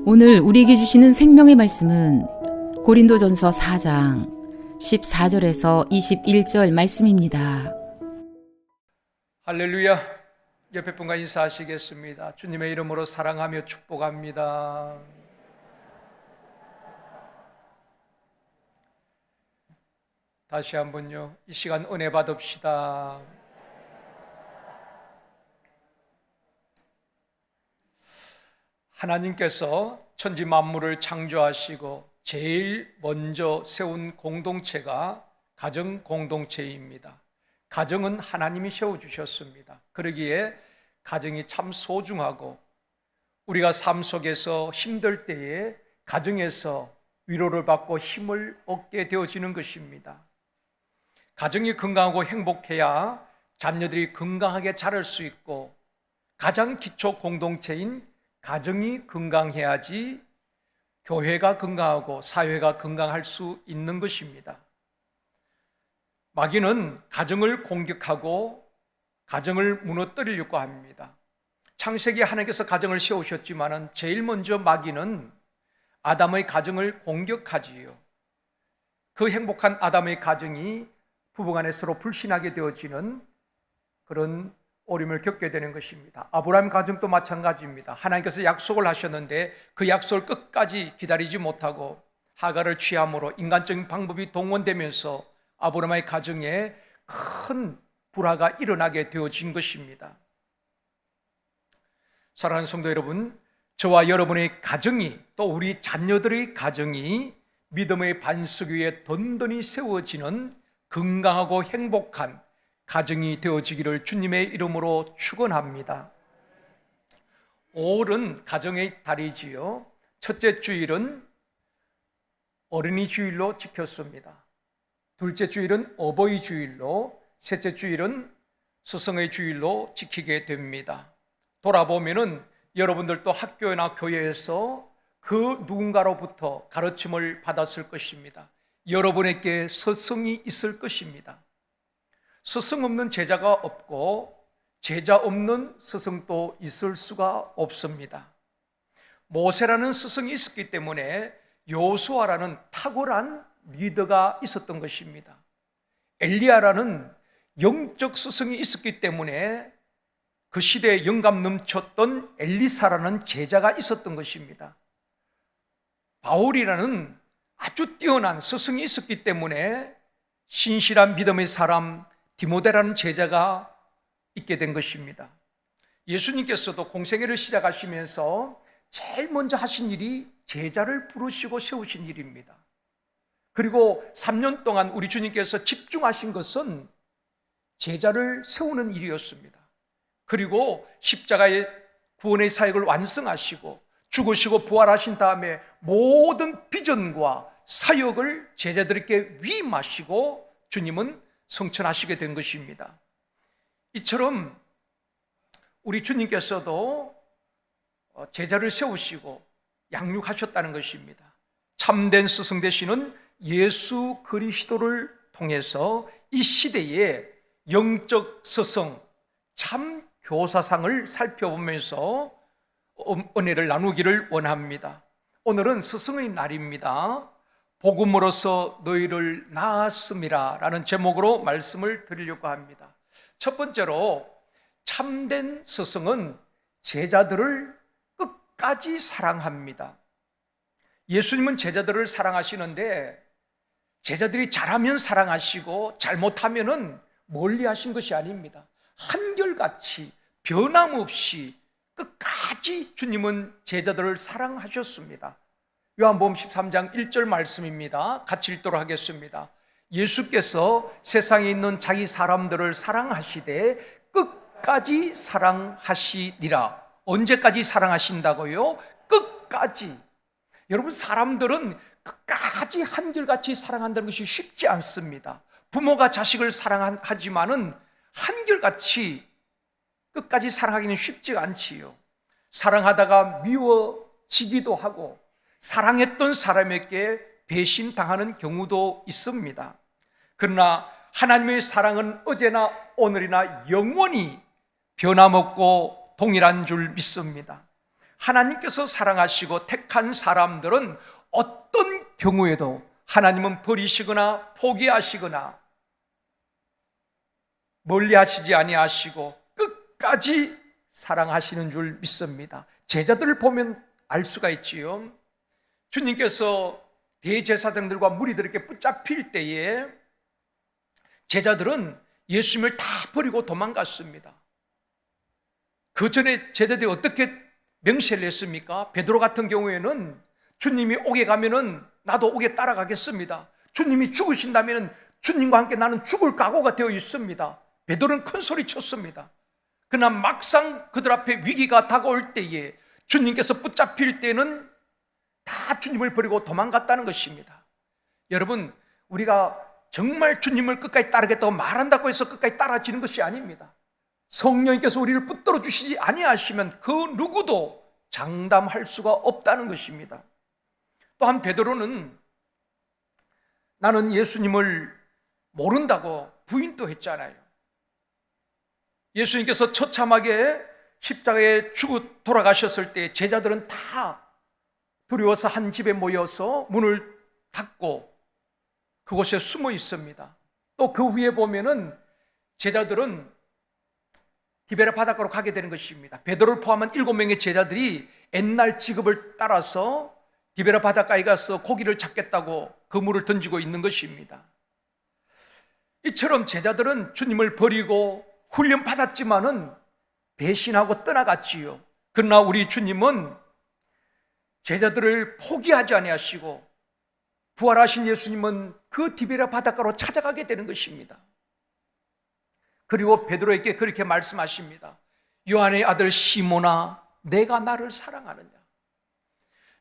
오늘 우리에게 주시는 생명의 말씀은 고린도전서 4장 14절에서 21절 말씀입니다. 할렐루야. 옆에 분과 인사하시겠습니다. 주님의 이름으로 사랑하며 축복합니다. 다시 한번요, 이 시간 은혜 받읍시다. 하나님께서 천지 만물을 창조하시고 제일 먼저 세운 공동체가 가정 공동체입니다. 가정은 하나님이 세워주셨습니다. 그러기에 가정이 참 소중하고 우리가 삶 속에서 힘들 때에 가정에서 위로를 받고 힘을 얻게 되어지는 것입니다. 가정이 건강하고 행복해야 자녀들이 건강하게 자랄 수 있고 가장 기초 공동체인 가정이 건강해야지 교회가 건강하고 사회가 건강할 수 있는 것입니다. 마귀는 가정을 공격하고 가정을 무너뜨리려고 합니다. 창세기 하나님께서 가정을 세우셨지만 제일 먼저 마귀는 아담의 가정을 공격하지요. 그 행복한 아담의 가정이 부부간에 서로 불신하게 되어지는 그런 어려움을 겪게 되는 것입니다. 아브라함 가정도 마찬가지입니다. 하나님께서 약속을 하셨는데 그 약속을 끝까지 기다리지 못하고 하갈을 취함으로 인간적인 방법이 동원되면서 아브라함의 가정에 큰 불화가 일어나게 되어진 것입니다. 사랑하는 성도 여러분, 저와 여러분의 가정이 또 우리 자녀들의 가정이 믿음의 반석 위에 든든히 세워지는 건강하고 행복한 가정이 되어지기를 주님의 이름으로 축원합니다. 5월은 가정의 달이지요. 첫째 주일은 어린이 주일로 지켰습니다. 둘째 주일은 어버이 주일로, 셋째 주일은 스승의 주일로 지키게 됩니다. 돌아보면은 여러분들도 학교나 교회에서 그 누군가로부터 가르침을 받았을 것입니다. 여러분에게 스승이 있을 것입니다. 스승 없는 제자가 없고 제자 없는 스승도 있을 수가 없습니다. 모세라는 스승이 있었기 때문에 여호수아라는 탁월한 리더가 있었던 것입니다. 엘리야라는 영적 스승이 있었기 때문에 그 시대에 영감 넘쳤던 엘리사라는 제자가 있었던 것입니다. 바울이라는 아주 뛰어난 스승이 있었기 때문에 신실한 믿음의 사람 디모데라는 제자가 있게 된 것입니다. 예수님께서도 공생애를 시작하시면서 제일 먼저 하신 일이 제자를 부르시고 세우신 일입니다. 그리고 3년 동안 우리 주님께서 집중하신 것은 제자를 세우는 일이었습니다. 그리고 십자가의 구원의 사역을 완성하시고 죽으시고 부활하신 다음에 모든 비전과 사역을 제자들에게 위임하시고 주님은 성천하시게 된 것입니다. 이처럼 우리 주님께서도 제자를 세우시고 양육하셨다는 것입니다. 참된 스승 되시는 예수 그리스도를 통해서 이 시대에 영적 스승, 참 교사상을 살펴보면서 은혜를 나누기를 원합니다. 오늘은 스승의 날입니다. 복음으로서 너희를 낳았음이라 라는 제목으로 말씀을 드리려고 합니다. 첫 번째로 참된 스승은 제자들을 끝까지 사랑합니다. 예수님은 제자들을 사랑하시는데 제자들이 잘하면 사랑하시고 잘못하면 멀리하신 것이 아닙니다. 한결같이 변함없이 끝까지 주님은 제자들을 사랑하셨습니다. 요한복음 13장 1절 말씀입니다. 같이 읽도록 하겠습니다. 예수께서 세상에 있는 자기 사람들을 사랑하시되 끝까지 사랑하시니라. 언제까지 사랑하신다고요? 끝까지. 여러분, 사람들은 끝까지 한결같이 사랑한다는 것이 쉽지 않습니다. 부모가 자식을 사랑하지만은 한결같이 끝까지 사랑하기는 쉽지가 않지요. 사랑하다가 미워지기도 하고 사랑했던 사람에게 배신당하는 경우도 있습니다. 그러나 하나님의 사랑은 어제나 오늘이나 영원히 변함없고 동일한 줄 믿습니다. 하나님께서 사랑하시고 택한 사람들은 어떤 경우에도 하나님은 버리시거나 포기하시거나 멀리하시지 아니하시고 끝까지 사랑하시는 줄 믿습니다. 제자들을 보면 알 수가 있지요. 주님께서 대제사장들과 무리들에게 붙잡힐 때에 제자들은 예수님을 다 버리고 도망갔습니다. 그 전에 제자들이 어떻게 명세를 했습니까? 베드로 같은 경우에는 주님이 옥에 가면은 나도 옥에 따라가겠습니다. 주님이 죽으신다면은 주님과 함께 나는 죽을 각오가 되어 있습니다. 베드로는 큰 소리 쳤습니다. 그러나 막상 그들 앞에 위기가 다가올 때에 주님께서 붙잡힐 때는 다 주님을 버리고 도망갔다는 것입니다. 여러분, 우리가 정말 주님을 끝까지 따르겠다고 말한다고 해서 끝까지 따라지는 것이 아닙니다. 성령님께서 우리를 붙들어 주시지 아니하시면 그 누구도 장담할 수가 없다는 것입니다. 또한 베드로는 나는 예수님을 모른다고 부인도 했잖아요. 예수님께서 처참하게 십자가에 죽어 돌아가셨을 때 제자들은 다 두려워서 한 집에 모여서 문을 닫고 그곳에 숨어 있습니다. 또 그 후에 보면은 제자들은 디베라 바닷가로 가게 되는 것입니다. 베드로를 포함한 7명의 제자들이 옛날 직업을 따라서 디베라 바닷가에 가서 고기를 잡겠다고 그물을 던지고 있는 것입니다. 이처럼 제자들은 주님을 버리고 훈련 받았지만은 배신하고 떠나갔지요. 그러나 우리 주님은 제자들을 포기하지 아니하시고 부활하신 예수님은 그 디베라 바닷가로 찾아가게 되는 것입니다. 그리고 베드로에게 그렇게 말씀하십니다. 요한의 아들 시몬아, 내가 나를 사랑하느냐?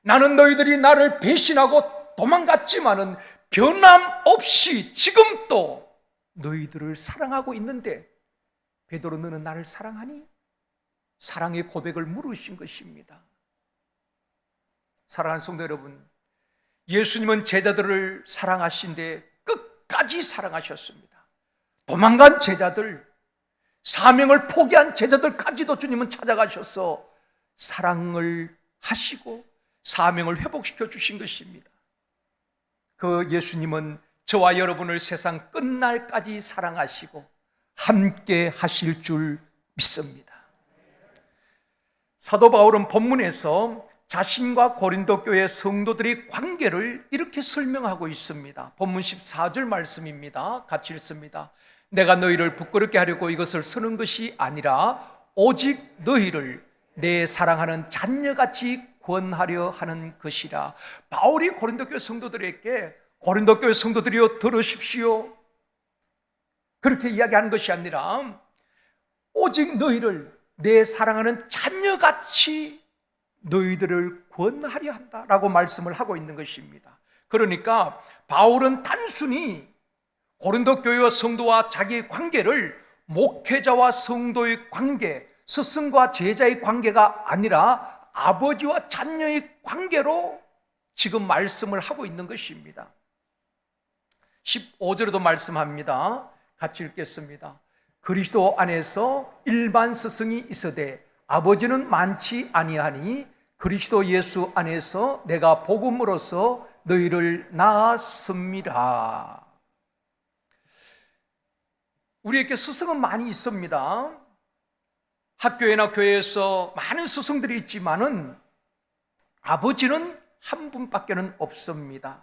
나는 너희들이 나를 배신하고 도망갔지만은 변함없이 지금도 너희들을 사랑하고 있는데 베드로, 너는 나를 사랑하니? 사랑의 고백을 물으신 것입니다. 사랑하는 성도 여러분, 예수님은 제자들을 사랑하신데 끝까지 사랑하셨습니다. 도망간 제자들, 사명을 포기한 제자들까지도 주님은 찾아가셔서 사랑을 하시고 사명을 회복시켜 주신 것입니다. 그 예수님은 저와 여러분을 세상 끝날까지 사랑하시고 함께 하실 줄 믿습니다. 사도 바울은 본문에서 자신과 고린도 교회 성도들의 관계를 이렇게 설명하고 있습니다. 본문 14절 말씀입니다. 같이 읽습니다. 내가 너희를 부끄럽게 하려고 이것을 쓰는 것이 아니라 오직 너희를 내 사랑하는 자녀같이 권하려 하는 것이라. 바울이 고린도 교회 성도들에게 고린도 교회 성도들이여 들으십시오, 그렇게 이야기하는 것이 아니라 오직 너희를 내 사랑하는 자녀같이 너희들을 권하려 한다라고 말씀을 하고 있는 것입니다. 그러니까 바울은 단순히 고린도 교회와 성도와 자기의 관계를 목회자와 성도의 관계, 스승과 제자의 관계가 아니라 아버지와 자녀의 관계로 지금 말씀을 하고 있는 것입니다. 15절에도 말씀합니다. 같이 읽겠습니다. 그리스도 안에서 일반 스승이 있으되 아버지는 많지 아니하니 그리스도 예수 안에서 내가 복음으로써 너희를 낳았습니다. 우리에게 스승은 많이 있습니다. 학교에나 교회에서 많은 스승들이 있지만은 아버지는 한 분밖에는 없습니다.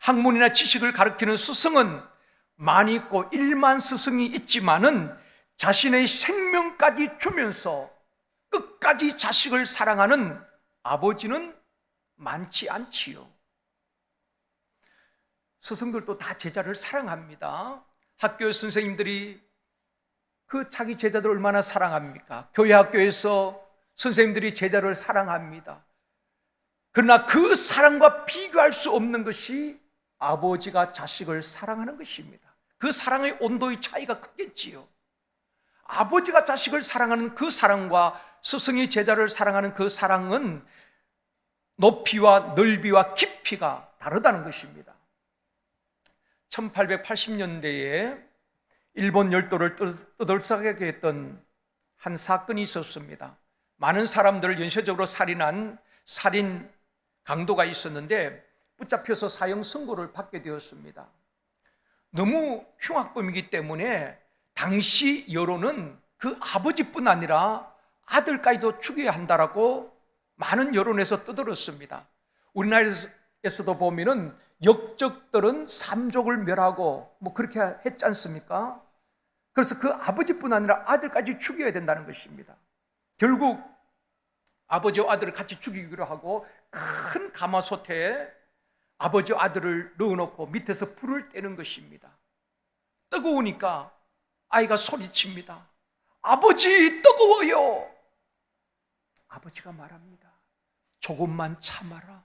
학문이나 지식을 가르치는 스승은 많이 있고 1만 스승이 있지만은 자신의 생명까지 주면서 끝까지 자식을 사랑하는 아버지는 많지 않지요. 스승들도 다 제자를 사랑합니다. 학교 선생님들이 그 자기 제자들 얼마나 사랑합니까? 교회 학교에서 선생님들이 제자를 사랑합니다. 그러나 그 사랑과 비교할 수 없는 것이 아버지가 자식을 사랑하는 것입니다. 그 사랑의 온도의 차이가 크겠지요. 아버지가 자식을 사랑하는 그 사랑과 스승이 제자를 사랑하는 그 사랑은 높이와 넓이와 깊이가 다르다는 것입니다. 1880년대에 일본 열도를 떠들썩하게 했던 한 사건이 있었습니다. 많은 사람들을 연쇄적으로 살인한 살인 강도가 있었는데 붙잡혀서 사형 선고를 받게 되었습니다. 너무 흉악범이기 때문에 당시 여론은 그 아버지뿐 아니라 아들까지도 죽여야 한다라고 많은 여론에서 떠들었습니다. 우리나라에서도 보면은 역적들은 삼족을 멸하고 뭐 그렇게 했지 않습니까? 그래서 그 아버지뿐 아니라 아들까지 죽여야 된다는 것입니다. 결국 아버지와 아들을 같이 죽이기로 하고 큰 가마솥에 아버지와 아들을 넣어놓고 밑에서 불을 떼는 것입니다. 뜨거우니까 아이가 소리칩니다. 아버지, 뜨거워요. 아버지가 말합니다. 조금만 참아라.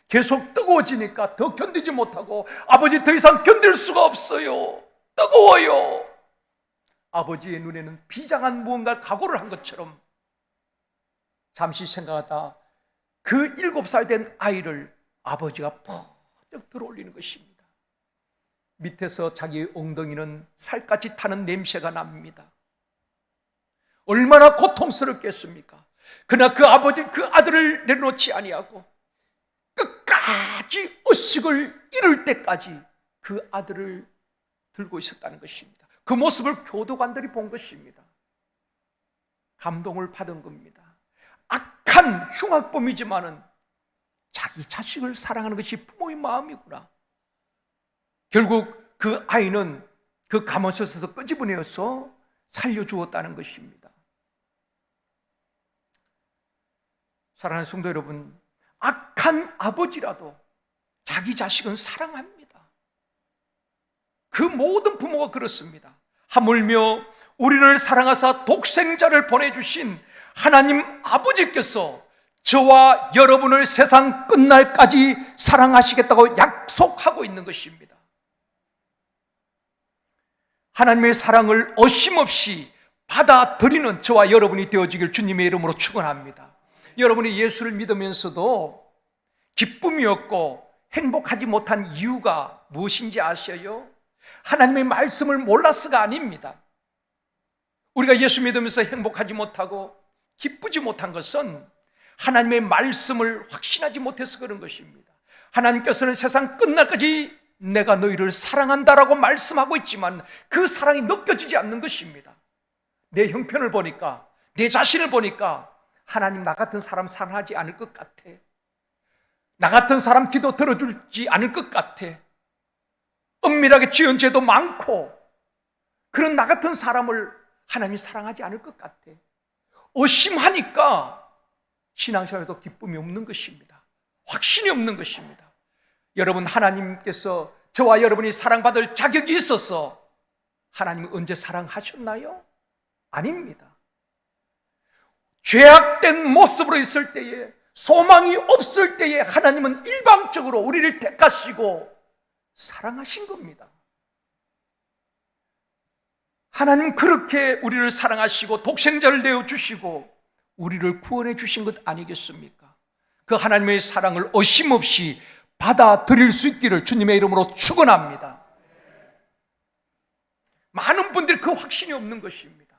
계속 뜨거워지니까 더 견디지 못하고 아버지 더 이상 견딜 수가 없어요. 뜨거워요. 아버지의 눈에는 비장한 무언가 각오를 한 것처럼 잠시 생각하다 그 7살 된 아이를 아버지가 퍽쩍 들어올리는 것입니다. 밑에서 자기 엉덩이는 살갗이 타는 냄새가 납니다. 얼마나 고통스럽겠습니까? 그러나 그 아버지 그 아들을 내려놓지 아니하고 끝까지 의식을 잃을 때까지 그 아들을 들고 있었다는 것입니다. 그 모습을 교도관들이 본 것입니다. 감동을 받은 겁니다. 악한 흉악범이지만은 자기 자식을 사랑하는 것이 부모의 마음이구나. 결국 그 아이는 그 가마솥에서 끄집어내어서 살려주었다는 것입니다. 사랑하는 성도 여러분, 악한 아버지라도 자기 자식은 사랑합니다. 그 모든 부모가 그렇습니다. 하물며 우리를 사랑하사 독생자를 보내주신 하나님 아버지께서 저와 여러분을 세상 끝날까지 사랑하시겠다고 약속하고 있는 것입니다. 하나님의 사랑을 어심없이 받아들이는 저와 여러분이 되어지길 주님의 이름으로 축원합니다. 여러분이 예수를 믿으면서도 기쁨이 없고 행복하지 못한 이유가 무엇인지 아셔요? 하나님의 말씀을 몰라서가 아닙니다. 우리가 예수 믿으면서 행복하지 못하고 기쁘지 못한 것은 하나님의 말씀을 확신하지 못해서 그런 것입니다. 하나님께서는 세상 끝날까지 내가 너희를 사랑한다라고 말씀하고 있지만 그 사랑이 느껴지지 않는 것입니다. 내 형편을 보니까, 내 자신을 보니까 하나님 나 같은 사람 사랑하지 않을 것 같아. 나 같은 사람 기도 들어주지 않을 것 같아. 은밀하게 지은 죄도 많고 그런 나 같은 사람을 하나님이 사랑하지 않을 것 같아. 의심하니까 신앙생활에도 기쁨이 없는 것입니다. 확신이 없는 것입니다. 여러분, 하나님께서 저와 여러분이 사랑받을 자격이 있어서 하나님은 언제 사랑하셨나요? 아닙니다. 죄악된 모습으로 있을 때에, 소망이 없을 때에 하나님은 일방적으로 우리를 택하시고 사랑하신 겁니다. 하나님 그렇게 우리를 사랑하시고 독생자를 내어주시고 우리를 구원해 주신 것 아니겠습니까? 그 하나님의 사랑을 어심없이 받아들일 수 있기를 주님의 이름으로 축원합니다. 많은 분들이 그 확신이 없는 것입니다.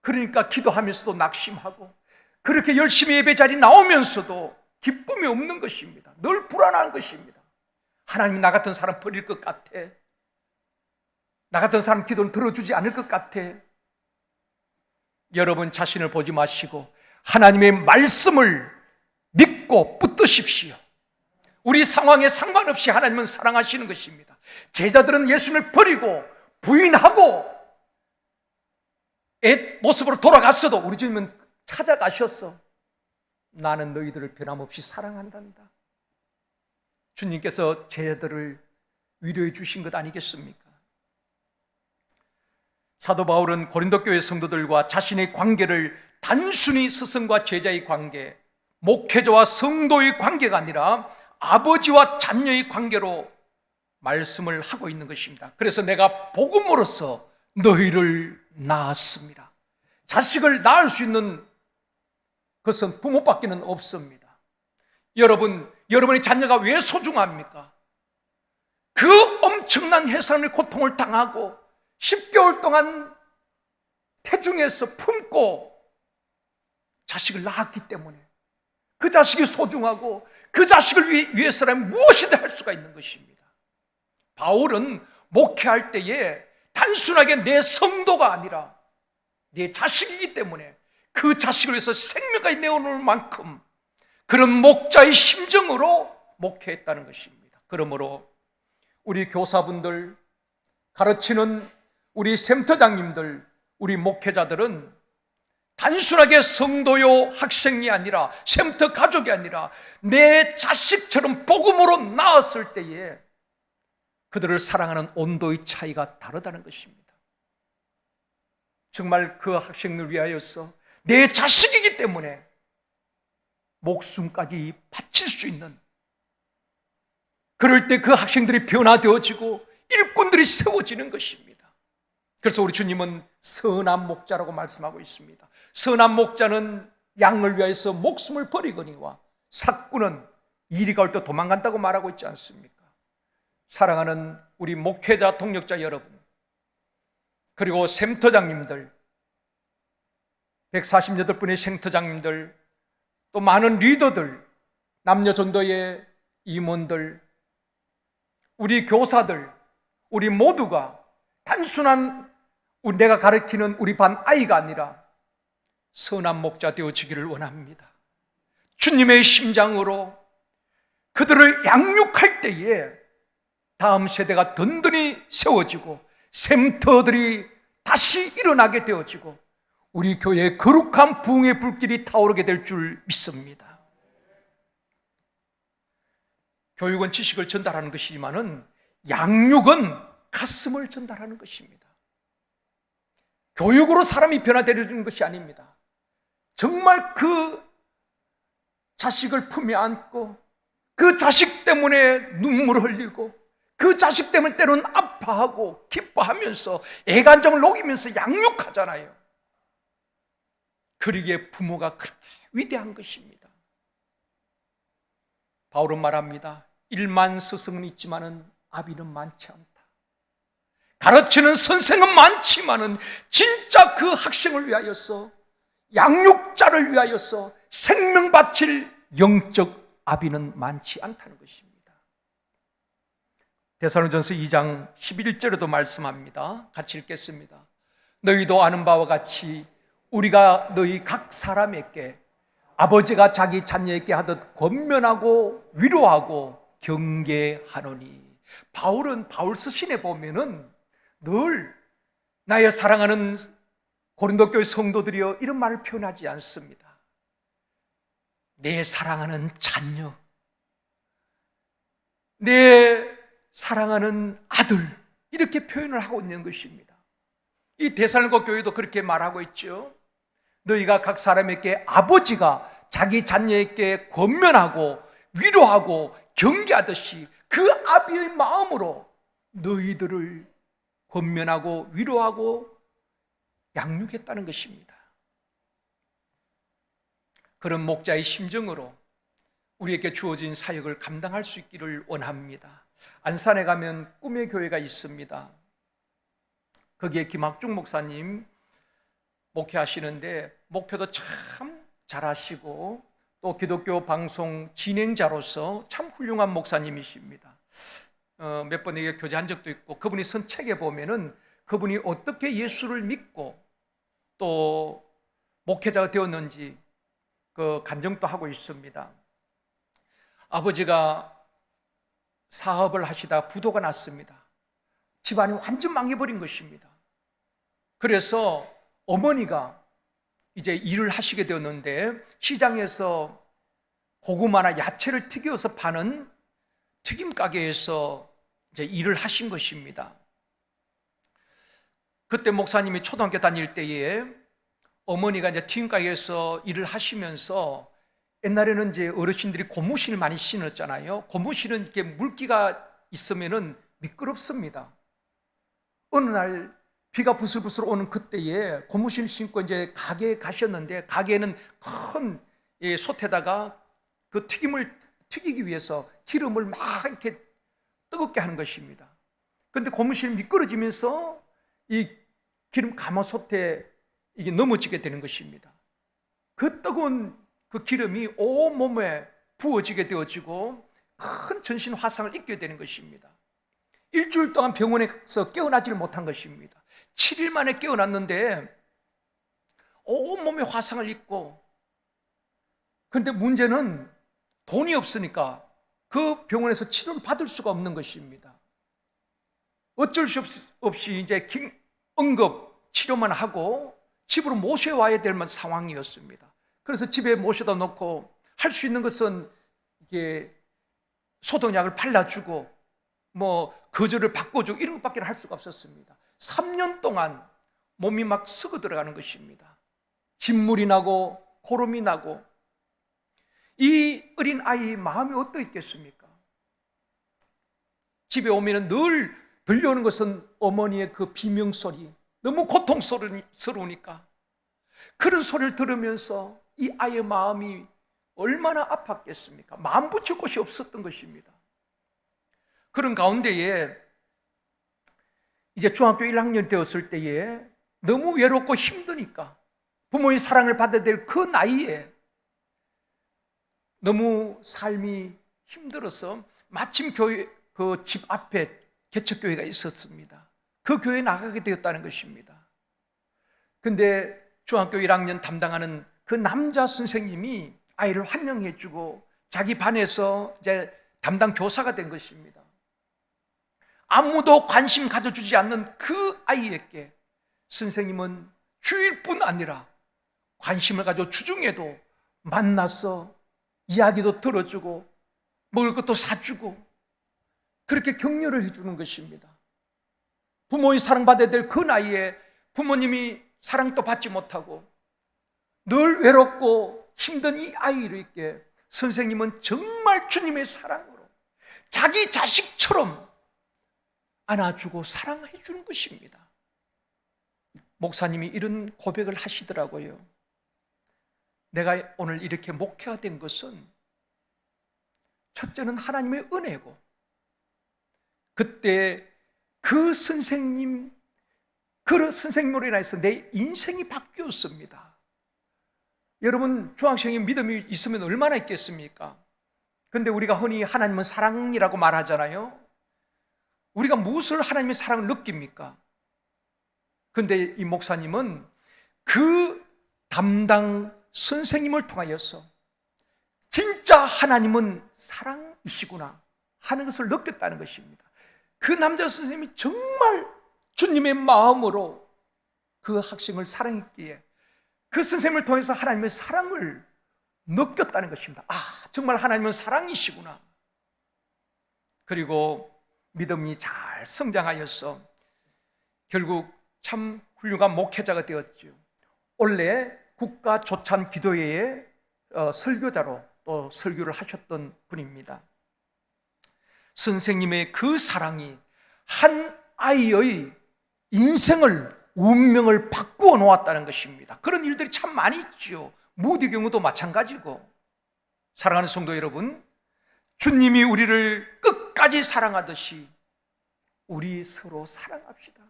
그러니까 기도하면서도 낙심하고 그렇게 열심히 예배 자리에 나오면서도 기쁨이 없는 것입니다. 늘 불안한 것입니다. 하나님이 나 같은 사람 버릴 것 같아. 나 같은 사람 기도를 들어주지 않을 것 같아. 여러분 자신을 보지 마시고 하나님의 말씀을 믿고 붙드십시오. 우리 상황에 상관없이 하나님은 사랑하시는 것입니다. 제자들은 예수님을 버리고 부인하고 옛 모습으로 돌아갔어도 우리 주님은 찾아가셨어. 나는 너희들을 변함없이 사랑한단다. 주님께서 제자들을 위로해 주신 것 아니겠습니까? 사도 바울은 고린도 교회 성도들과 자신의 관계를 단순히 스승과 제자의 관계, 목회자와 성도의 관계가 아니라 아버지와 자녀의 관계로 말씀을 하고 있는 것입니다. 그래서 내가 복음으로써 너희를 낳았습니다. 자식을 낳을 수 있는 것은 부모밖에는 없습니다. 여러분의 자녀가 왜 소중합니까? 그 엄청난 해산의 고통을 당하고 10개월 동안 태중에서 품고 자식을 낳았기 때문에 그 자식이 소중하고 그 자식을 위해서라면 무엇이든 할 수가 있는 것입니다. 바울은 목회할 때에 단순하게 내 성도가 아니라 내 자식이기 때문에 그 자식을 위해서 생명까지 내어놓을 만큼 그런 목자의 심정으로 목회했다는 것입니다. 그러므로 우리 교사분들, 가르치는 우리 센터장님들, 우리 목회자들은 단순하게 성도요 학생이 아니라 센터 가족이 아니라 내 자식처럼 복음으로 낳았을 때에 그들을 사랑하는 온도의 차이가 다르다는 것입니다. 정말 그 학생을 위하여서 내 자식이기 때문에 목숨까지 바칠 수 있는, 그럴 때 그 학생들이 변화되어지고 일꾼들이 세워지는 것입니다. 그래서 우리 주님은 선한 목자라고 말씀하고 있습니다. 선한 목자는 양을 위하여서 목숨을 버리거니와 삭구는 이리가 올 때 도망간다고 말하고 있지 않습니까? 사랑하는 우리 목회자 동역자 여러분, 그리고 센터장님들, 148분의 센터장님들, 또 많은 리더들, 남녀 전도의 임원들, 우리 교사들, 우리 모두가 단순한 내가 가르치는 우리 반 아이가 아니라 선한 목자 되어지기를 원합니다. 주님의 심장으로 그들을 양육할 때에 다음 세대가 든든히 세워지고 센터들이 다시 일어나게 되어지고 우리 교회의 거룩한 부흥의 불길이 타오르게 될 줄 믿습니다. 교육은 지식을 전달하는 것이지만은 양육은 가슴을 전달하는 것입니다. 교육으로 사람이 변화되는 것이 아닙니다. 정말 그 자식을 품에 안고 그 자식 때문에 눈물을 흘리고 그 자식 때문에 때로는 아파하고 기뻐하면서 애간장을 녹이면서 양육하잖아요. 그러기에 부모가 그렇게 위대한 것입니다. 바울은 말합니다. 1만 스승은 있지만은 아비는 많지 않다. 가르치는 선생은 많지만은 진짜 그 학생을 위하여서, 양육자를 위하여서 생명 바칠 영적 아비는 많지 않다는 것입니다. 데살로니가전서 2장 11절에도 말씀합니다. 같이 읽겠습니다. 너희도 아는 바와 같이 우리가 너희 각 사람에게 아버지가 자기 자녀에게 하듯 권면하고 위로하고 경계하노니. 바울은 바울 서신에 보면은 늘 나의 사랑하는 고린도 교회 성도들이여 이런 말을 표현하지 않습니다. 내 사랑하는 자녀, 내 사랑하는 아들, 이렇게 표현을 하고 있는 것입니다. 이 데살로니가 교회도 그렇게 말하고 있죠. 너희가 각 사람에게 아버지가 자기 자녀에게 권면하고 위로하고 경계하듯이 그 아비의 마음으로 너희들을 권면하고 위로하고 양육했다는 것입니다. 그런 목자의 심정으로 우리에게 주어진 사역을 감당할 수 있기를 원합니다. 안산에 가면 꿈의 교회가 있습니다. 거기에 김학중 목사님 목회하시는데 목회도 참 잘하시고 또 기독교 방송 진행자로서 참 훌륭한 목사님이십니다. 몇 번 에게 교제한 적도 있고 그분이 쓴 책에 보면은 그분이 어떻게 예수를 믿고 또 목회자가 되었는지 그 간증도 하고 있습니다. 아버지가 사업을 하시다 부도가 났습니다. 집안이 완전 망해버린 것입니다. 그래서 어머니가 이제 일을 하시게 되었는데 시장에서 고구마나 야채를 튀겨서 파는 튀김 가게에서 이제 일을 하신 것입니다. 그때 목사님이 초등학교 다닐 때에 어머니가 이제 튀김 가게에서 일을 하시면서 옛날에는 이제 어르신들이 고무신을 많이 신었잖아요. 고무신은 이렇게 물기가 있으면은 미끄럽습니다. 어느 날 비가 부슬부슬 오는 그때에 고무신 신고 이제 가게에 가셨는데 가게에는 큰 솥에다가 그 튀김을 튀기기 위해서 기름을 막 이렇게 뜨겁게 하는 것입니다. 그런데 고무신이 미끄러지면서 이 기름 가마솥에 이게 넘어지게 되는 것입니다. 그 뜨거운 그 기름이 온 몸에 부어지게 되어지고 큰 전신 화상을 입게 되는 것입니다. 일주일 동안 병원에서 깨어나지를 못한 것입니다. 7일 만에 깨어났는데 온몸에 화상을 입고, 그런데 문제는 돈이 없으니까 그 병원에서 치료를 받을 수가 없는 것입니다. 어쩔 수 없이 이제 응급 치료만 하고 집으로 모셔와야 될 상황이었습니다. 그래서 집에 모셔다 놓고 할 수 있는 것은 이게 소독약을 발라주고 거절을 바꿔주고 이런 것밖에 할 수가 없었습니다. 3년 동안 몸이 막 썩어 들어가는 것입니다. 진물이 나고 고름이 나고. 이 어린 아이의 마음이 어떠했겠습니까? 집에 오면 늘 들려오는 것은 어머니의 그 비명소리, 너무 고통스러우니까 그런 소리를 들으면서 이 아이의 마음이 얼마나 아팠겠습니까? 마음 붙일 곳이 없었던 것입니다. 그런 가운데에 이제 중학교 1학년 되었을 때에 너무 외롭고 힘드니까 부모의 사랑을 받아야 될 그 나이에 너무 삶이 힘들어서 마침 교회 그 집 앞에 개척교회가 있었습니다. 그 교회에 나가게 되었다는 것입니다. 근데 중학교 1학년 담당하는 그 남자 선생님이 아이를 환영해 주고 자기 반에서 이제 담당 교사가 된 것입니다. 아무도 관심 가져주지 않는 그 아이에게 선생님은 주일뿐 아니라 관심을 가져 주중에도 만나서 이야기도 들어주고 먹을 것도 사주고 그렇게 격려를 해주는 것입니다. 부모의 사랑받아야 될 그 나이에 부모님이 사랑도 받지 못하고 늘 외롭고 힘든 이 아이에게 선생님은 정말 주님의 사랑으로 자기 자식처럼 안아주고 사랑해 주는 것입니다. 목사님이 이런 고백을 하시더라고요. 내가 오늘 이렇게 목회가 된 것은 첫째는 하나님의 은혜고, 그때 그 선생님으로 인해서 내 인생이 바뀌었습니다. 여러분, 중학생이 믿음이 있으면 얼마나 있겠습니까? 그런데 우리가 흔히 하나님은 사랑이라고 말하잖아요. 우리가 무엇을 하나님의 사랑을 느낍니까? 그런데 이 목사님은 그 담당 선생님을 통하여서 진짜 하나님은 사랑이시구나 하는 것을 느꼈다는 것입니다. 그 남자 선생님이 정말 주님의 마음으로 그 학생을 사랑했기에 그 선생님을 통해서 하나님의 사랑을 느꼈다는 것입니다. 아, 정말 하나님은 사랑이시구나. 그리고 믿음이 잘 성장하여서 결국 참 훌륭한 목회자가 되었죠. 원래 국가조찬 기도회의 설교자로 또 설교를 하셨던 분입니다. 선생님의 그 사랑이 한 아이의 인생을, 운명을 바꾸어 놓았다는 것입니다. 그런 일들이 참 많이 있죠. 무디 경우도 마찬가지고. 사랑하는 성도 여러분, 주님이 우리를 끝까지 사랑하듯이 우리 서로 사랑합시다.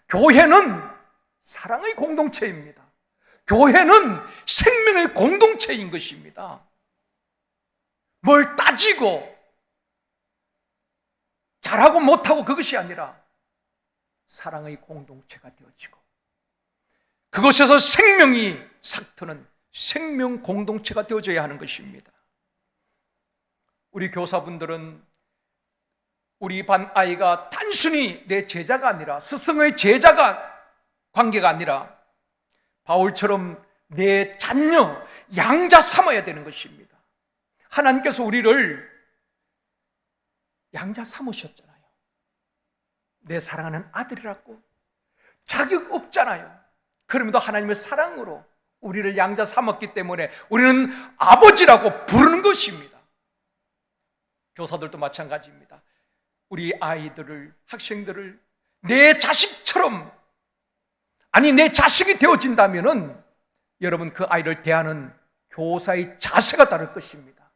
교회는 사랑의 공동체입니다. 교회는 생명의 공동체인 것입니다. 뭘 따지고 잘하고 못하고 그것이 아니라 사랑의 공동체가 되어지고 그것에서 생명이 삭트는 생명 공동체가 되어져야 하는 것입니다. 우리 교사분들은 우리 반 아이가 단순히 내 제자가 아니라 스승의 제자가 관계가 아니라 바울처럼 내 자녀, 양자 삼아야 되는 것입니다. 하나님께서 우리를 양자 삼으셨잖아요. 내 사랑하는 아들이라고 자격 없잖아요. 그럼에도 하나님의 사랑으로 우리를 양자 삼았기 때문에 우리는 아버지라고 부르는 것입니다. 교사들도 마찬가지입니다. 우리 아이들을, 학생들을 내 자식처럼, 아니 내 자식이 되어진다면은 여러분 그 아이를 대하는 교사의 자세가 다를 것입니다.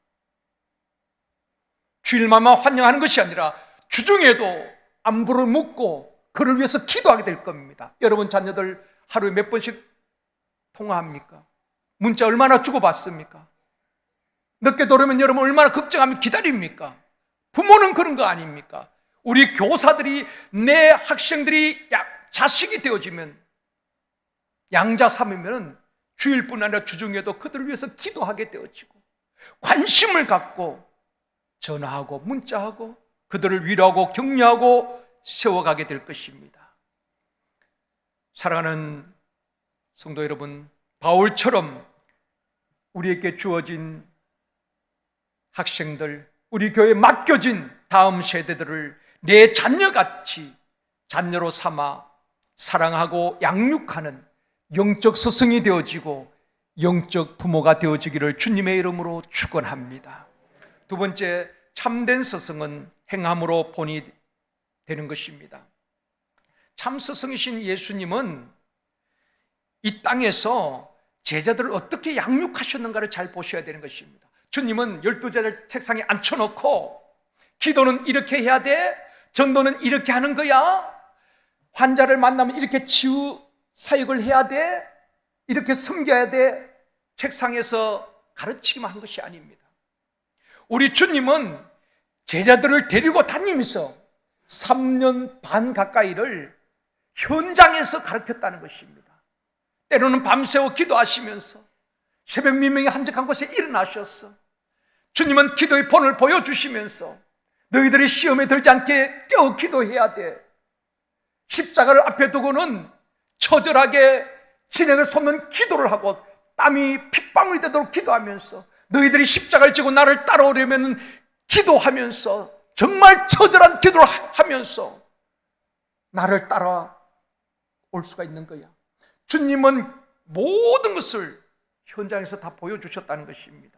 주일마다 환영하는 것이 아니라 주중에도 안부를 묻고 그를 위해서 기도하게 될 겁니다. 여러분 자녀들 하루에 몇 번씩 통화합니까? 문자 얼마나 주고받습니까? 늦게 들어오면 여러분 얼마나 걱정하며 기다립니까? 부모는 그런 거 아닙니까? 우리 교사들이, 내 학생들이 자식이 되어지면, 양자 삼으면 주일뿐 아니라 주중에도 그들을 위해서 기도하게 되어지고, 관심을 갖고 전화하고 문자하고 그들을 위로하고 격려하고 세워가게 될 것입니다. 사랑하는 성도 여러분, 바울처럼 우리에게 주어진 학생들, 우리 교회에 맡겨진 다음 세대들을 내 자녀같이 자녀로 삼아 사랑하고 양육하는 영적 스승이 되어지고 영적 부모가 되어지기를 주님의 이름으로 축원합니다. 두 번째, 참된 스승은 행함으로 본이 되는 것입니다. 참 스승이신 예수님은 이 땅에서 제자들을 어떻게 양육하셨는가를 잘 보셔야 되는 것입니다. 주님은 12제자를 책상에 앉혀놓고 기도는 이렇게 해야 돼, 전도는 이렇게 하는 거야, 환자를 만나면 이렇게 치유 사역을 해야 돼, 이렇게 섬겨야 돼, 책상에서 가르치기만 한 것이 아닙니다. 우리 주님은 제자들을 데리고 다니면서 3년 반 가까이를 현장에서 가르쳤다는 것입니다. 때로는 밤새워 기도하시면서 새벽 미명에 한적한 곳에 일어나셨어. 주님은 기도의 본을 보여주시면서 너희들이 시험에 들지 않게 깨어 기도해야 돼, 십자가를 앞에 두고는 처절하게 진행을 솟는 기도를 하고 땀이 핏방울이 되도록 기도하면서, 너희들이 십자가를 지고 나를 따라오려면 기도하면서 정말 처절한 기도를 하면서 나를 따라올 수가 있는 거야. 주님은 모든 것을 현장에서 다 보여주셨다는 것입니다.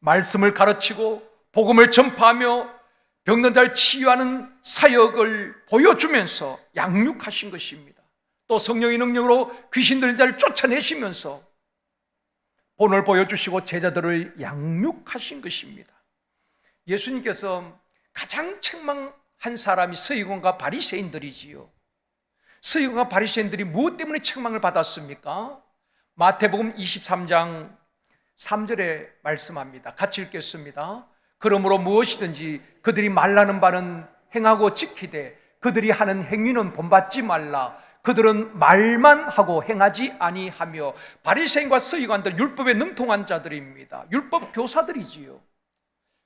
말씀을 가르치고 복음을 전파하며 병든 자를 치유하는 사역을 보여주면서 양육하신 것입니다. 또 성령의 능력으로 귀신 들린 자를 쫓아내시면서 본을 보여주시고 제자들을 양육하신 것입니다. 예수님께서 가장 책망한 사람이 서기관과 바리새인들이지요. 서기관과 바리새인들이 무엇 때문에 책망을 받았습니까? 마태복음 23장 3절에 말씀합니다. 같이 읽겠습니다. 그러므로 무엇이든지 그들이 말하는 바는 행하고 지키되 그들이 하는 행위는 본받지 말라. 그들은 말만 하고 행하지 아니하며. 바리새인과 서기관들, 율법에 능통한 자들입니다. 율법 교사들이지요.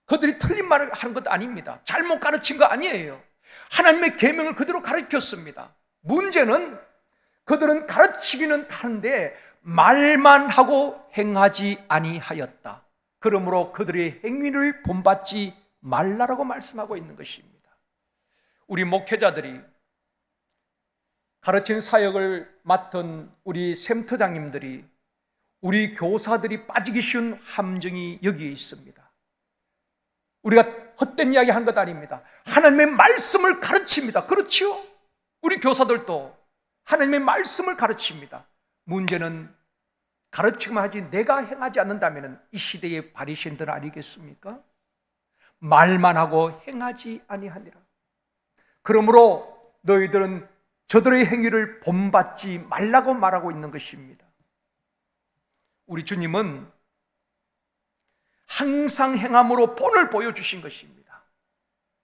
그들이 틀린 말을 하는 것 아닙니다. 잘못 가르친 거 아니에요. 하나님의 계명을 그대로 가르쳤습니다. 문제는 그들은 가르치기는 하는데 말만 하고 행하지 아니하였다. 그러므로 그들의 행위를 본받지 말라라고 말씀하고 있는 것입니다. 우리 목회자들이, 가르치는 사역을 맡은 우리 샘터장님들이, 우리 교사들이 빠지기 쉬운 함정이 여기에 있습니다. 우리가 헛된 이야기 한 것 아닙니다. 하나님의 말씀을 가르칩니다. 그렇지요? 우리 교사들도 하나님의 말씀을 가르칩니다. 문제는 가르치기만 하지 내가 행하지 않는다면 이 시대의 바리새인들 아니겠습니까? 말만 하고 행하지 아니하니라. 그러므로 너희들은 저들의 행위를 본받지 말라고 말하고 있는 것입니다. 우리 주님은 항상 행함으로 본을 보여주신 것입니다.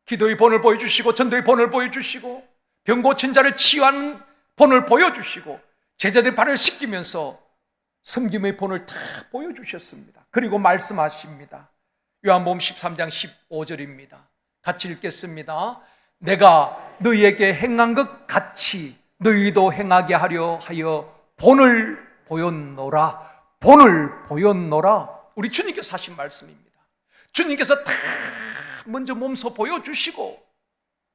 기도의 본을 보여주시고 전도의 본을 보여주시고 병 고친 자를 치유하는 본을 보여주시고 제자들의 발을 씻기면서 섬김의 본을 다 보여주셨습니다. 그리고 말씀하십니다. 요한복음 13장 15절입니다. 같이 읽겠습니다. 내가 너희에게 행한 것 같이 너희도 행하게 하려 하여 본을 보였노라. 본을 보였노라. 우리 주님께서 하신 말씀입니다. 주님께서 다 먼저 몸소 보여주시고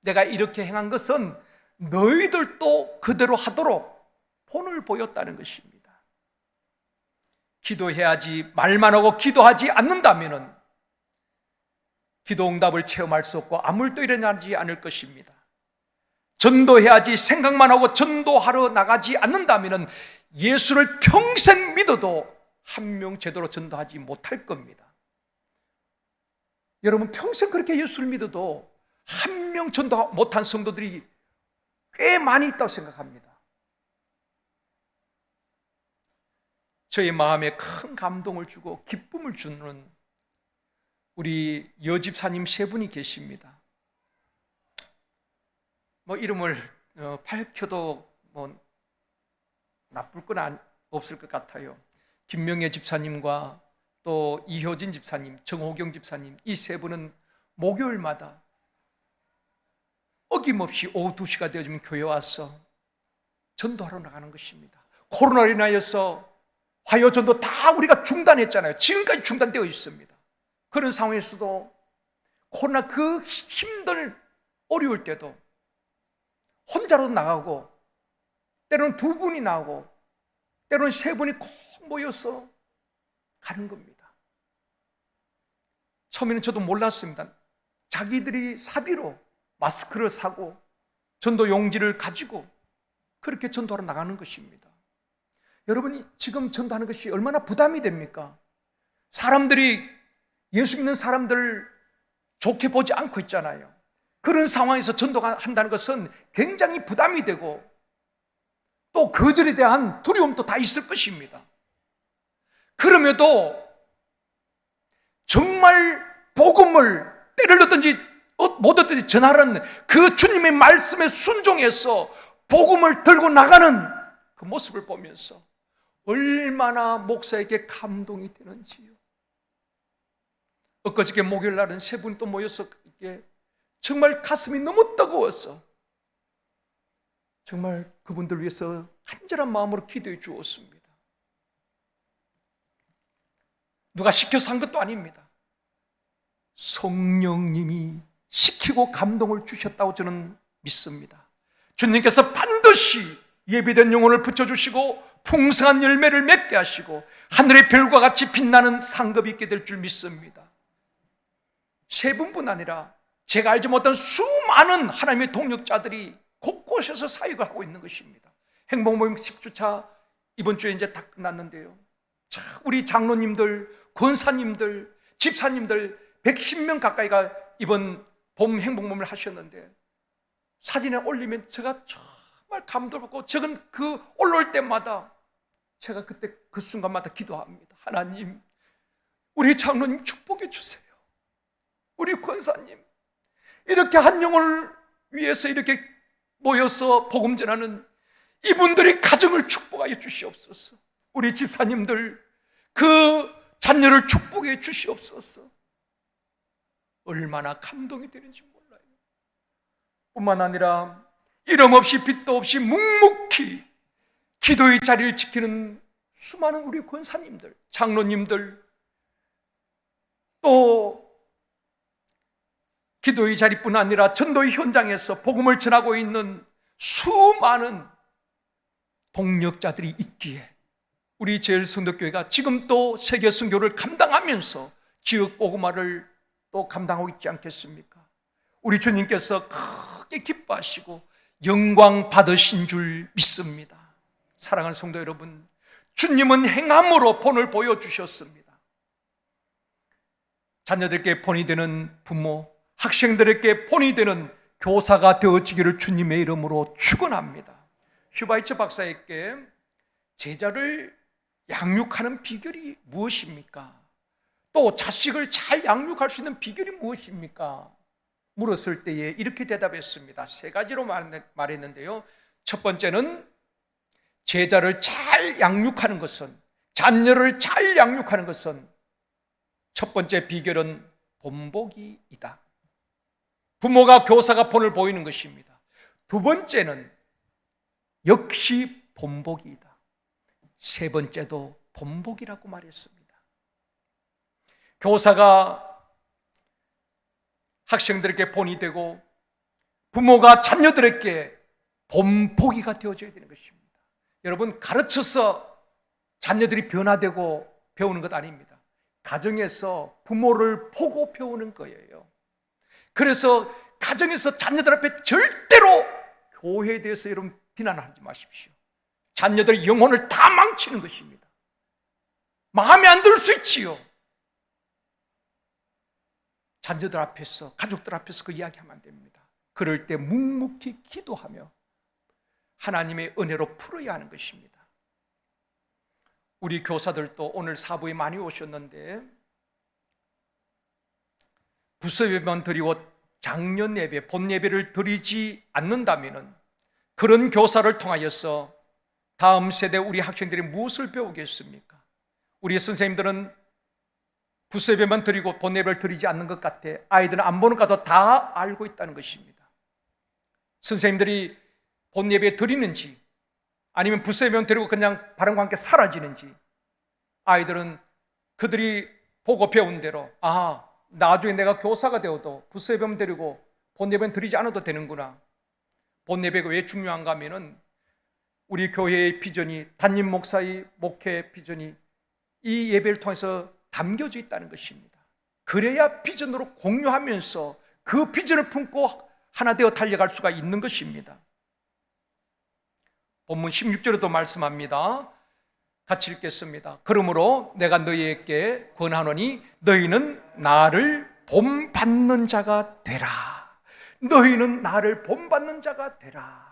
내가 이렇게 행한 것은 너희들도 그대로 하도록 본을 보였다는 것입니다. 기도해야지 말만 하고 기도하지 않는다면 기도 응답을 체험할 수 없고 아무 일도 일어나지 않을 것입니다. 전도해야지 생각만 하고 전도하러 나가지 않는다면 예수를 평생 믿어도 한 명 제대로 전도하지 못할 겁니다. 여러분, 평생 그렇게 예수를 믿어도 한 명 전도 못한 성도들이 꽤 많이 있다고 생각합니다. 저의 마음에 큰 감동을 주고 기쁨을 주는 우리 여집사님 세 분이 계십니다. 이름을 밝혀도 나쁠 건 없을 것 같아요. 김명애 집사님과 또 이효진 집사님, 정호경 집사님, 이 세 분은 목요일마다 어김없이 오후 2시가 되어지면 교회 와서 전도하러 나가는 것입니다. 코로나로 인하여서 화요 전도 다 우리가 중단했잖아요. 지금까지 중단되어 있습니다. 그런 상황에서도 코로나 그 힘든 어려울 때도 혼자로 나가고, 때로는 2분이 나가고, 때로는 3분이 꼭 모여서 가는 겁니다. 처음에는 저도 몰랐습니다. 자기들이 사비로 마스크를 사고 전도 용지를 가지고 그렇게 전도하러 나가는 것입니다. 여러분이 지금 전도하는 것이 얼마나 부담이 됩니까? 사람들이, 예수 믿는 사람들을 좋게 보지 않고 있잖아요. 그런 상황에서 전도가 한다는 것은 굉장히 부담이 되고 또 거절에 대한 두려움도 다 있을 것입니다. 그럼에도 정말 복음을 때를 얻든지 못 얻든지 전하는 그 주님의 말씀에 순종해서 복음을 들고 나가는 그 모습을 보면서 얼마나 목사에게 감동이 되는지요. 엊그저께 목요일 날은 3분이 또 모여서 이게 정말 가슴이 너무 뜨거워서 정말 그분들 위해서 간절한 마음으로 기도해 주었습니다. 누가 시켜서 한 것도 아닙니다. 성령님이 시키고 감동을 주셨다고 저는 믿습니다. 주님께서 반드시 예비된 영혼을 붙여주시고 풍성한 열매를 맺게 하시고 하늘의 별과 같이 빛나는 상급이 있게 될 줄 믿습니다. 3분뿐 아니라 제가 알지 못한 수많은 하나님의 동역자들이 곳곳에서 사역을 하고 있는 것입니다. 행복모임 10주차 이번 주에 이제 다 끝났는데요. 자, 우리 장로님들, 권사님들, 집사님들 110명 가까이가 이번 봄 행복모임을 하셨는데 사진에 올리면 제가 정말 감동받고 저건 그 올라올 때마다 제가 그때 그 순간마다 기도합니다. 하나님, 우리 장로님 축복해 주세요. 우리 권사님, 이렇게 한 영혼을 위해서 이렇게 모여서 복음 전하는 이분들의 가정을 축복하여 주시옵소서. 우리 집사님들 그 자녀를 축복해 주시옵소서. 얼마나 감동이 되는지 몰라요. 뿐만 아니라 이름 없이 빛도 없이 묵묵히 기도의 자리를 지키는 수많은 우리 권사님들, 장로님들, 또 기도의 자리뿐 아니라 전도의 현장에서 복음을 전하고 있는 수많은 동력자들이 있기에 우리 제일성덕교회가 지금 또 세계 선교를 감당하면서 지역 복음화를 또 감당하고 있지 않겠습니까? 우리 주님께서 크게 기뻐하시고 영광 받으신 줄 믿습니다. 사랑하는 성도 여러분, 주님은 행함으로 본을 보여주셨습니다. 자녀들께 본이 되는 부모, 학생들에게 본이 되는 교사가 되어지기를 주님의 이름으로 축원합니다. 슈바이처 박사에게 제자를 양육하는 비결이 무엇입니까? 또 자식을 잘 양육할 수 있는 비결이 무엇입니까? 물었을 때에 이렇게 대답했습니다. 3가지로 말했는데요. 첫 번째는 제자를 잘 양육하는 것은, 자녀를 잘 양육하는 것은 첫 번째 비결은 본보기이다. 부모가 교사가 본을 보이는 것입니다. 두 번째는 역시 본보기이다. 세 번째도 본보기라고 말했습니다. 교사가 학생들에게 본이 되고 부모가 자녀들에게 본보기가 되어줘야 되는 것입니다. 여러분, 가르쳐서 자녀들이 변화되고 배우는 것 아닙니다. 가정에서 부모를 보고 배우는 거예요. 그래서 가정에서 자녀들 앞에 절대로 교회에 대해서 여러분 비난하지 마십시오. 자녀들의 영혼을 다 망치는 것입니다. 마음에 안 들 수 있지요. 자녀들 앞에서, 가족들 앞에서 그 이야기하면 안 됩니다. 그럴 때 묵묵히 기도하며 하나님의 은혜로 풀어야 하는 것입니다. 우리 교사들도 오늘 사부에 많이 오셨는데 부서예배만 드리고 장년 예배, 본 예배를 드리지 않는다면 그런 교사를 통하여서 다음 세대 우리 학생들이 무엇을 배우겠습니까? 우리 선생님들은 부서예배만 드리고 본 예배를 드리지 않는 것 같아 아이들은 안 보는 것도 다 알고 있다는 것입니다. 선생님들이 본 예배 드리는지 아니면 부서예배만 드리고 그냥 바람과 함께 사라지는지 아이들은 그들이 보고 배운 대로 나중에 내가 교사가 되어도 부서예배만 드리고 본 예배는 드리지 않아도 되는구나. 본 예배가 왜 중요한가 하면은 우리 교회의 비전이 담임 목사의 목회 비전이 이 예배를 통해서 담겨져 있다는 것입니다. 그래야 비전으로 공유하면서 그 비전을 품고 하나 되어 달려갈 수가 있는 것입니다. 본문 16절에도 말씀합니다. 같이 읽겠습니다. 그러므로 내가 너희에게 권하노니 너희는 나를 본받는 자가 되라. 너희는 나를 본받는 자가 되라.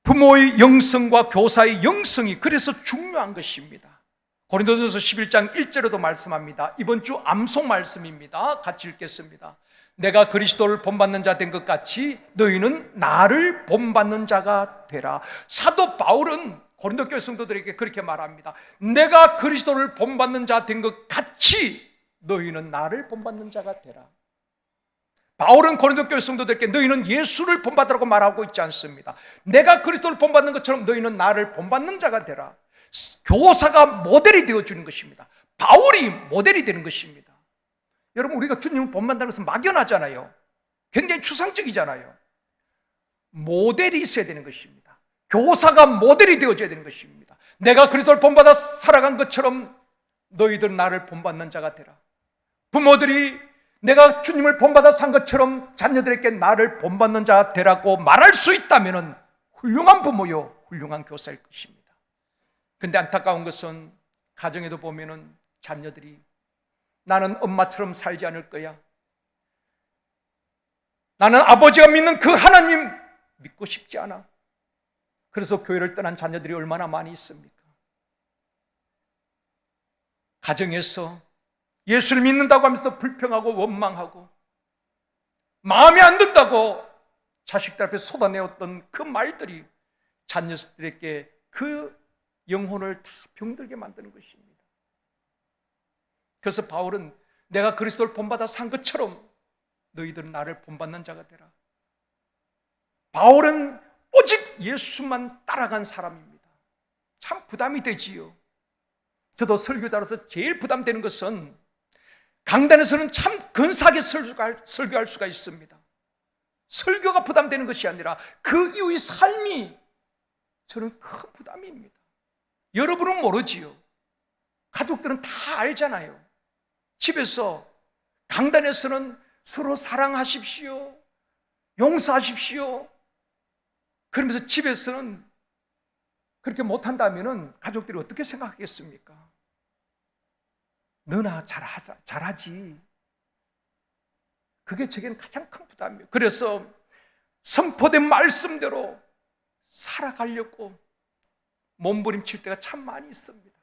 부모의 영성과 교사의 영성이 그래서 중요한 것입니다. 고린도전서 11장 1절에도 말씀합니다. 이번 주 암송 말씀입니다. 같이 읽겠습니다. 내가 그리스도를 본받는 자 된 것 같이 너희는 나를 본받는 자가 되라. 사도 바울은 고린도 교회 성도들에게 그렇게 말합니다. 내가 그리스도를 본받는 자 된 것 같이 너희는 나를 본받는 자가 되라. 바울은 고린도 교회 성도들에게 너희는 예수를 본받으라고 말하고 있지 않습니다. 내가 그리스도를 본받는 것처럼 너희는 나를 본받는 자가 되라. 교사가 모델이 되어주는 것입니다. 바울이 모델이 되는 것입니다. 여러분, 우리가 주님을 본받는다는 것은 막연하잖아요. 굉장히 추상적이잖아요. 모델이 있어야 되는 것입니다. 교사가 모델이 되어줘야 되는 것입니다. 내가 그리스도를 본받아 살아간 것처럼 너희들은 나를 본받는 자가 되라. 부모들이 내가 주님을 본받아 산 것처럼 자녀들에게 나를 본받는 자가 되라고 말할 수 있다면 훌륭한 부모요, 훌륭한 교사일 것입니다. 근데 안타까운 것은 가정에도 보면은 자녀들이 나는 엄마처럼 살지 않을 거야. 나는 아버지가 믿는 그 하나님 믿고 싶지 않아. 그래서 교회를 떠난 자녀들이 얼마나 많이 있습니까? 가정에서 예수를 믿는다고 하면서 불평하고 원망하고 마음에 안 든다고 자식들 앞에 쏟아내었던 그 말들이 자녀들에게 그 영혼을 다 병들게 만드는 것입니다. 그래서 바울은 내가 그리스도를 본받아 산 것처럼 너희들은 나를 본받는 자가 되라. 바울은 오직 예수만 따라간 사람입니다. 참 부담이 되지요. 저도 설교자로서 제일 부담되는 것은 강단에서는 참 근사하게 설교할 수가 있습니다. 설교가 부담되는 것이 아니라 그 이후의 삶이 저는 큰 부담입니다. 여러분은 모르지요. 가족들은 다 알잖아요. 집에서 강단에서는 서로 사랑하십시오, 용서하십시오. 그러면서 집에서는 그렇게 못한다면 가족들이 어떻게 생각하겠습니까? 너나 잘하지. 그게 제게는 가장 큰 부담이에요. 그래서 선포된 말씀대로 살아가려고 몸부림칠 때가 참 많이 있습니다.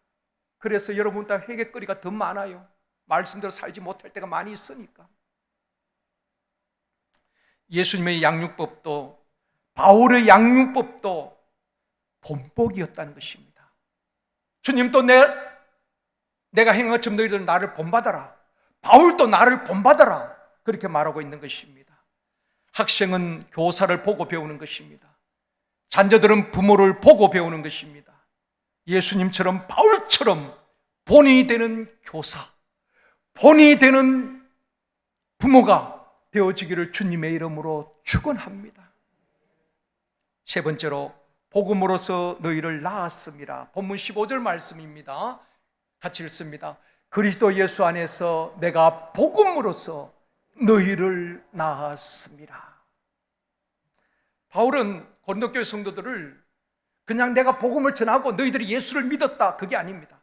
그래서 여러분보다 회개거리가 더 많아요. 말씀대로 살지 못할 때가 많이 있으니까. 예수님의 양육법도 바울의 양육법도 본보기였다는 것입니다. 주님도 내가 행한 것처럼 너희들은 나를 본받아라. 바울도 나를 본받아라. 그렇게 말하고 있는 것입니다. 학생은 교사를 보고 배우는 것입니다. 자녀들은 부모를 보고 배우는 것입니다. 예수님처럼 바울처럼 본이 되는 교사, 본이 되는 부모가 되어지기를 주님의 이름으로 축원합니다. 세 번째로 복음으로서 너희를 낳았습니다. 본문 15절 말씀입니다. 같이 읽습니다. 그리스도 예수 안에서 내가 복음으로서 너희를 낳았습니다. 바울은 고린도 교회 성도들을 그냥 내가 복음을 전하고 너희들이 예수를 믿었다, 그게 아닙니다.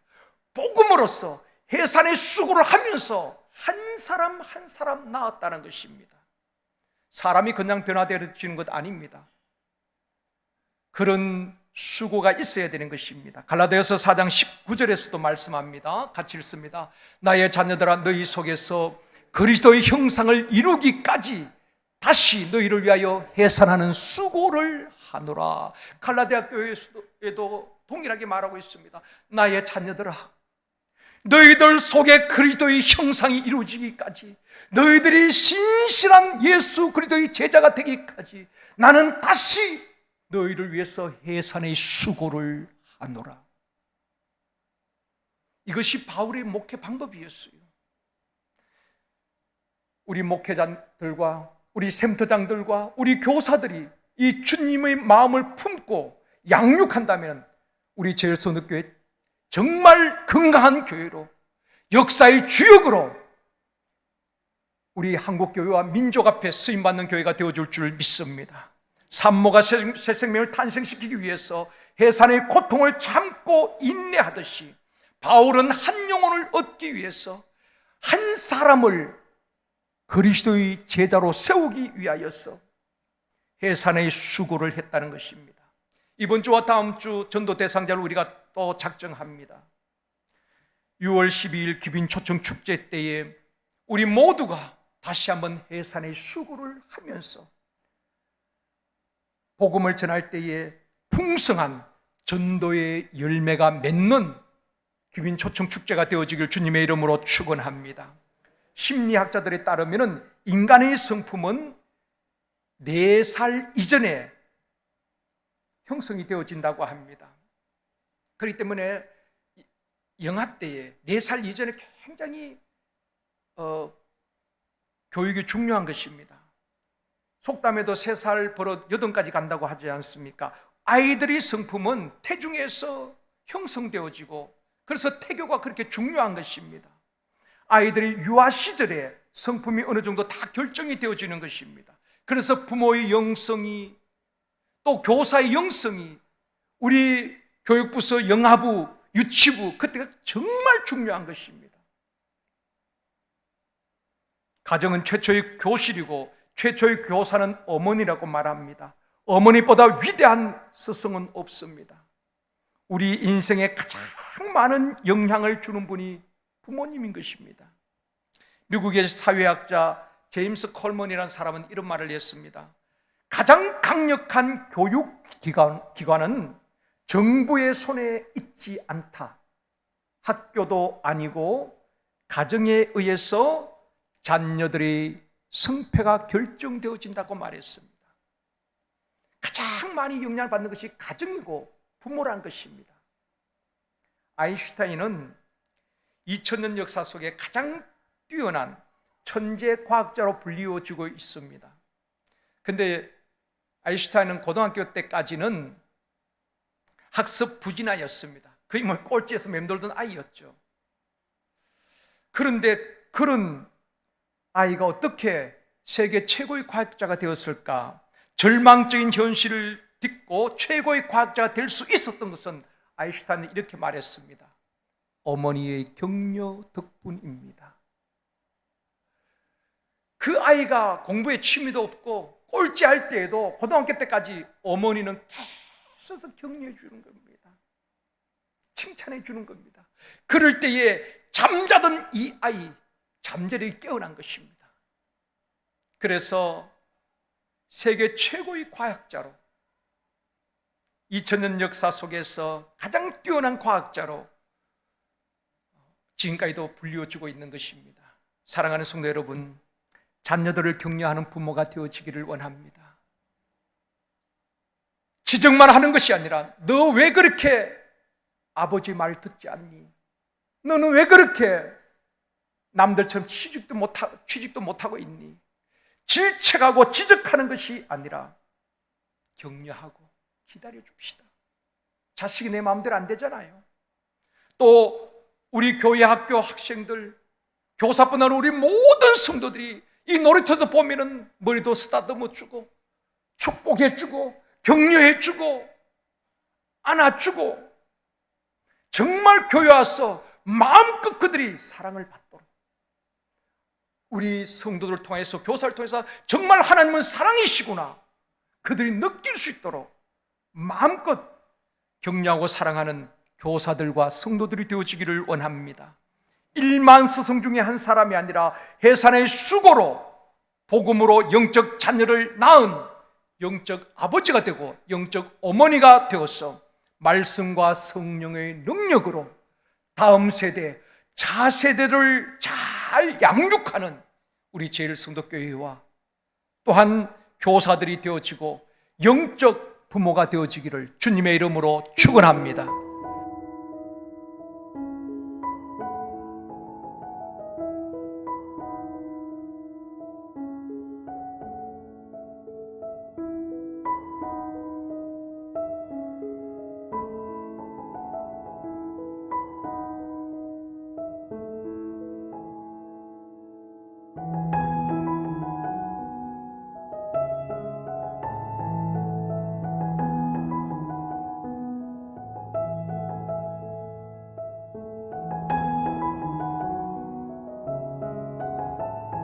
복음으로써 해산의 수고를 하면서 한 사람 한 사람 낳았다는 것입니다. 사람이 그냥 변화되어지는 것 아닙니다. 그런 수고가 있어야 되는 것입니다. 갈라디아서 4장 19절에서도 말씀합니다. 같이 읽습니다. 나의 자녀들아, 너희 속에서 그리스도의 형상을 이루기까지 다시 너희를 위하여 해산하는 수고를 하노라. 갈라디아 교회에도 동일하게 말하고 있습니다. 나의 자녀들아, 너희들 속에 그리스도의 형상이 이루어지기까지, 너희들이 신실한 예수 그리스도의 제자가 되기까지 나는 다시 너희를 위해서 해산의 수고를 하노라. 이것이 바울의 목회 방법이었어요. 우리 목회자들과 우리 센터장들과 우리 교사들이 이 주님의 마음을 품고 양육한다면 우리 제일선교회 정말 건강한 교회로, 역사의 주역으로 우리 한국교회와 민족 앞에 쓰임받는 교회가 되어줄 줄 믿습니다. 산모가 새 생명을 탄생시키기 위해서 해산의 고통을 참고 인내하듯이 바울은 한 영혼을 얻기 위해서 한 사람을 그리스도의 제자로 세우기 위하여서 해산의 수고를 했다는 것입니다. 이번 주와 다음 주 전도 대상자를 우리가 또 작정합니다. 6월 12일 귀빈 초청 축제 때에 우리 모두가 다시 한번 해산의 수고를 하면서 복음을 전할 때에 풍성한 전도의 열매가 맺는 귀빈 초청 축제가 되어지길 주님의 이름으로 축원합니다. 심리학자들에 따르면 인간의 성품은 4살 이전에 형성이 되어진다고 합니다. 그렇기 때문에 영아 때에 4살 이전에 굉장히 교육이 중요한 것입니다. 속담에도 3살 버릇 8까지 간다고 하지 않습니까? 아이들의 성품은 태중에서 형성되어지고, 그래서 태교가 그렇게 중요한 것입니다. 아이들이 유아 시절에 성품이 어느 정도 다 결정이 되어지는 것입니다. 그래서 부모의 영성이, 또 교사의 영성이, 우리 교육부서 영아부, 유치부, 그때가 정말 중요한 것입니다. 가정은 최초의 교실이고 최초의 교사는 어머니라고 말합니다. 어머니보다 위대한 스승은 없습니다. 우리 인생에 가장 많은 영향을 주는 분이 부모님인 것입니다. 미국의 사회학자 제임스 콜먼이라는 사람은 이런 말을 했습니다. 가장 강력한 교육기관은 정부의 손에 있지 않다. 학교도 아니고 가정에 의해서 자녀들의 성패가 결정되어진다고 말했습니다. 가장 많이 영향을 받는 것이 가정이고 부모란 것입니다. 아인슈타인은 2000년 역사 속에 가장 뛰어난 천재 과학자로 불리워지고 있습니다. 그런데 아인슈타인은 고등학교 때까지는 학습 부진아였습니다. 거의 꼴찌에서 맴돌던 아이였죠. 그런데 그런 아이가 어떻게 세계 최고의 과학자가 되었을까? 절망적인 현실을 딛고 최고의 과학자가 될 수 있었던 것은 아인슈타인은 이렇게 말했습니다. 어머니의 격려 덕분입니다. 그 아이가 공부에 취미도 없고 꼴찌할 때에도 고등학교 때까지 어머니는 계속 격려해 주는 겁니다. 칭찬해 주는 겁니다. 그럴 때에 잠자던 이 아이 잠자리 깨어난 것입니다. 그래서 세계 최고의 과학자로, 2000년 역사 속에서 가장 뛰어난 과학자로 지금까지도 불리워지고 있는 것입니다. 사랑하는 성도 여러분, 자녀들을 격려하는 부모가 되어지기를 원합니다. 지적만 하는 것이 아니라 너 왜 그렇게 아버지 말 듣지 않니? 너는 왜 그렇게 남들처럼 취직도 못하고 있니? 질책하고 지적하는 것이 아니라 격려하고 기다려 줍시다. 자식이 내 마음대로 안 되잖아요. 또 우리 교회 학교 학생들, 교사뿐 아니라 우리 모든 성도들이 이 놀이터도 보면은 머리도 쓰다듬어 주고 축복해 주고 격려해 주고 안아주고, 정말 교회 와서 마음껏 그들이 사랑을 받도록, 우리 성도들을 통해서, 교사를 통해서 정말 하나님은 사랑이시구나 그들이 느낄 수 있도록 마음껏 격려하고 사랑하는 교사들과 성도들이 되어지기를 원합니다. 1만 스승 중에 한 사람이 아니라 해산의 수고로 복음으로 영적 자녀를 낳은 영적 아버지가 되고 영적 어머니가 되어서 말씀과 성령의 능력으로 다음 세대, 차세대를 잘 양육하는 우리 제일성도교회와 또한 교사들이 되어지고 영적 부모가 되어지기를 주님의 이름으로 축원합니다.